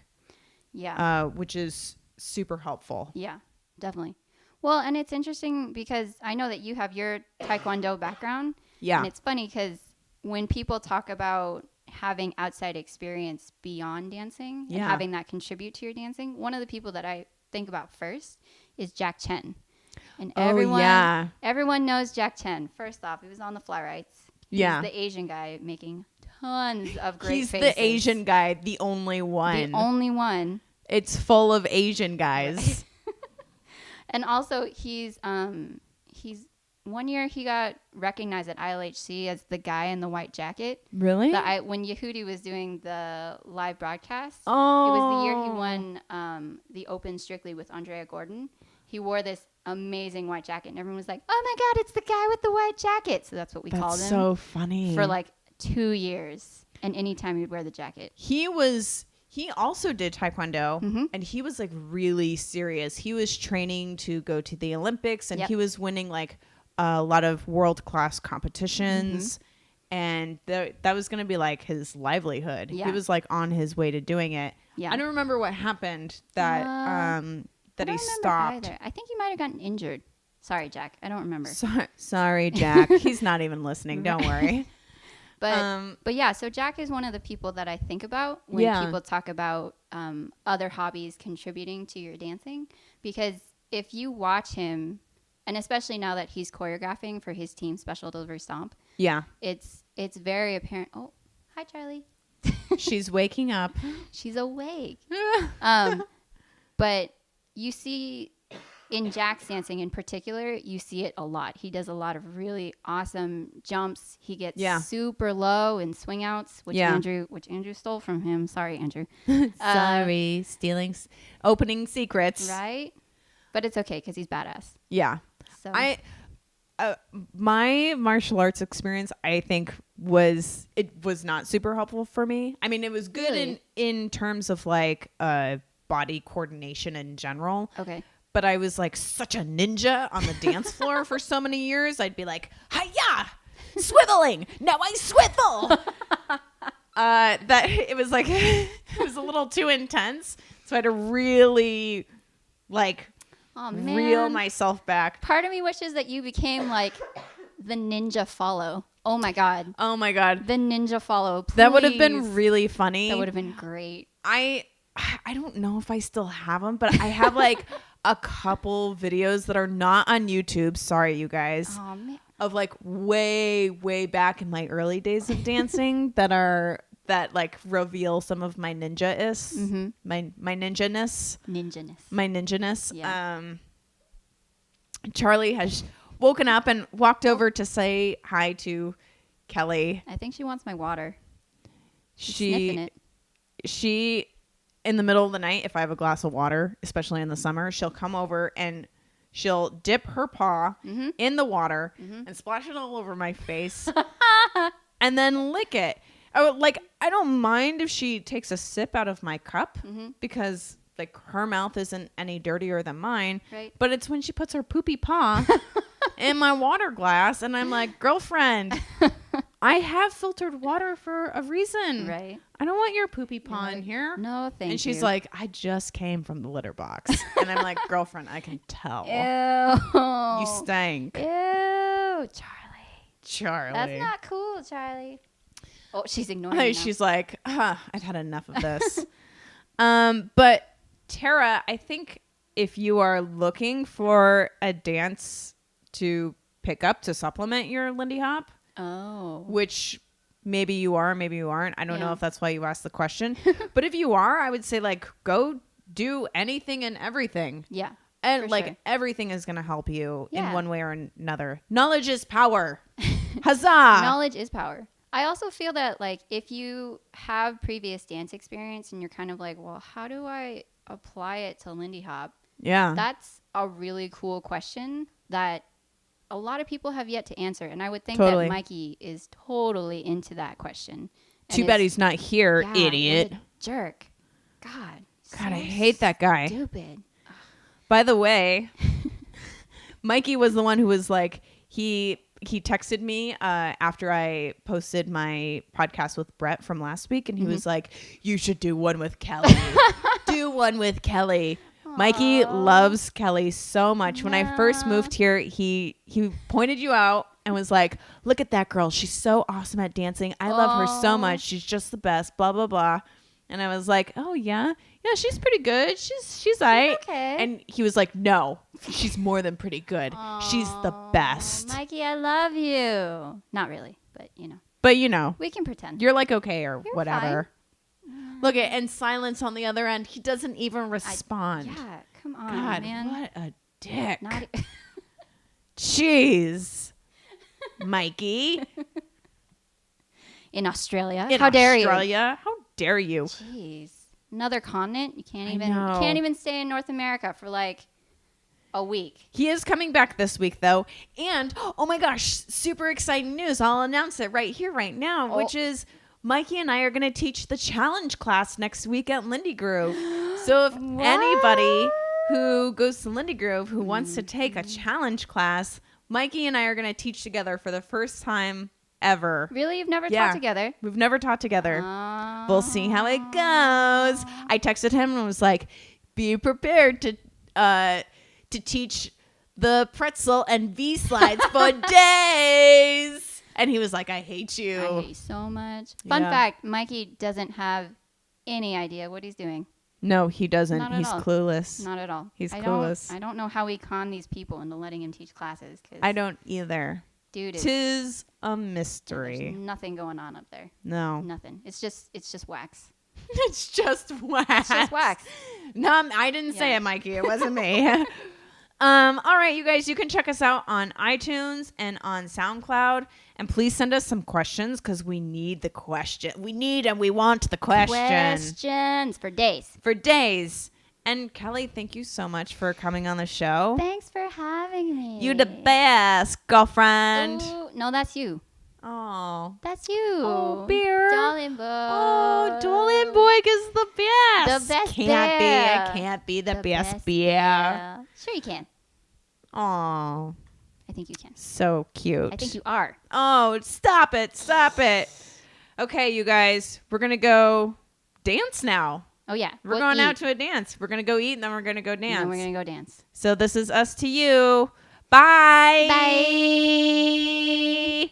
Yeah. Which is super helpful. Yeah, definitely. Well, and it's interesting because I know that you have your Taekwondo background. Yeah. And it's funny because when people talk about having outside experience beyond dancing and having that contribute to your dancing, one of the people that I think about first is Jack Chen. And everyone knows Jack Chen. First off, he was on the Fly Rights. He's the Asian guy making tons of great He's faces. the Asian guy, the only one. The only one. It's full of Asian guys. And also, he's 1 year he got recognized at ILHC as the guy in the white jacket. Really? When Yehudi was doing the live broadcast, Oh. it was the year he won the Open Strictly with Andrea Gordon. He wore this amazing white jacket, and everyone was like, "Oh my God, it's the guy with the white jacket!" So that's what we called him. That's so funny. For like 2 years, and anytime he'd wear the jacket. He also did Taekwondo, and he was like really serious. He was training to go to the Olympics, and he was winning like a lot of world-class competitions. And that was going to be like his livelihood. He was like on his way to doing it. Yeah. I don't remember what happened that he stopped. Either. I think he might have gotten injured. Sorry, Jack. I don't remember. Sorry, Jack. He's not even listening. Don't worry. But yeah, so Jack is one of the people that I think about when people talk about other hobbies contributing to your dancing. Because if you watch him, and especially now that he's choreographing for his team, Special Delivery Stomp, it's very apparent. Oh, hi, Charlie. She's waking up. She's awake. But you see in Jack's dancing in particular, you see it a lot. He does a lot of really awesome jumps. He gets super low in swing outs, which Andrew stole from him. Sorry, Andrew. Sorry, stealing opening secrets. Right? But it's okay because he's badass. Yeah. So my martial arts experience, I think, was not super helpful for me. I mean, it was good in terms of like body coordination in general. Okay. But I was like such a ninja on the dance floor for so many years. I'd be like, hi-ya, swiveling. Now I swivel. That it was like, it was a little too intense. So I had to really like reel myself back. Part of me wishes that you became like the ninja follow. Oh my God. Oh my God. The ninja follow. Please. That would have been really funny. That would have been great. I don't know if I still have them, but I have like a couple videos that are not on YouTube. Sorry, you guys. Oh, man. Of like way, way back in my early days of dancing that like reveal some of my ninja-ness. My ninja-ness. My ninja-ness. Yeah. Charlie has woken up and walked over to say hi to Kelly. I think she wants my water. She's sniffing it. She in the middle of the night, if I have a glass of water, especially in the summer, she'll come over and she'll dip her paw in the water and splash it all over my face and then lick it. I don't mind if she takes a sip out of my cup because like her mouth isn't any dirtier than mine. Right. But it's when she puts her poopy paw in my water glass and I'm like, girlfriend, I have filtered water for a reason. Right. I don't want your poopy paw in here. No, thank you. And she's like, I just came from the litter box. And I'm like, girlfriend, I can tell. Ew. You stank. Ew, Charlie. That's not cool, Charlie. Oh, she's ignoring me now. She's like, I've had enough of this. But Tara, I think if you are looking for a dance to pick up to supplement your Lindy Hop, which maybe you are, maybe you aren't. I don't know if that's why you asked the question. But if you are, I would say like go do anything and everything. Yeah. And like everything is going to help you in one way or another. Knowledge is power. Huzzah. Knowledge is power. I also feel that like if you have previous dance experience and you're kind of like, well, how do I apply it to Lindy Hop? Yeah. That's a really cool question that a lot of people have yet to answer. And I would think that Mikey is totally into that question. Too bad he's not here, idiot. Jerk. God, I hate that guy. Stupid. By the way, Mikey was the one who was like, he texted me after I posted my podcast with Brett from last week. And he was like, you should do one with Kelly. Do one with Kelly. Aww. Mikey loves Kelly so much. When I first moved here, he pointed you out and was like, look at that girl. She's so awesome at dancing. I love her so much. She's just the best, blah, blah, blah. And I was like, oh, yeah. Yeah, she's pretty good. She's all right. Okay. And he was like, no, she's more than pretty good. She's the best. Mikey, I love you. Not really, but you know. But you know, We can pretend. you're like, okay, or You're whatever. Look at, and silence on the other end. He doesn't even respond. Yeah, come on, God, man. what a dick. Not Jeez. Mikey. in Australia. In How dare Australia? How dare you? you? Jeez. Another continent? You I know. can't even stay in North America for like a week. He is coming back this week, though. And, oh my gosh, super exciting news. I'll announce it right here, right now, which is Mikey and I are going to teach the challenge class next week at Lindy Grove. So if anybody who goes to Lindy Grove who wants to take a challenge class, Mikey and I are going to teach together for the first time ever. Really? You've never Yeah. taught together? We've never taught together. We'll see how it goes. I texted him and was like, be prepared to teach the pretzel and V slides for days. And he was like, I hate you. I hate you so much. Fun Yeah. fact, Mikey doesn't have any idea what he's doing. No, he doesn't. Not at He's all. clueless. Not at all. He's clueless. I don't know how we con these people into letting him teach classes. Cause I don't either. Dude, Tis a there's mystery. nothing going on up there. No. Nothing. It's just wax. It's just wax. It's just wax. No, I didn't say Yeah. it, Mikey. It wasn't me. All right, you guys, you can check us out on iTunes and on SoundCloud. And please send us some questions because we need the question. We need and we want the question. Questions for days. For days. And Kelly, thank you so much for coming on the show. Thanks for having me. You the best, girlfriend. Ooh, no, that's you. Oh. That's you. Oh, beer. Dahlenburg. Oh, Dahlenburg is the best. The best Can't beer. be. It can't be the best beer. Yeah. Sure you can. Oh, I think you can. so cute. I think you are. Oh, stop it. Stop it. Okay, you guys, we're going to go dance now. Oh, yeah. We're going out to a dance. We're going to go eat and then we're going to go And dance. then we're going to go dance. So this is us to you. Bye. Bye.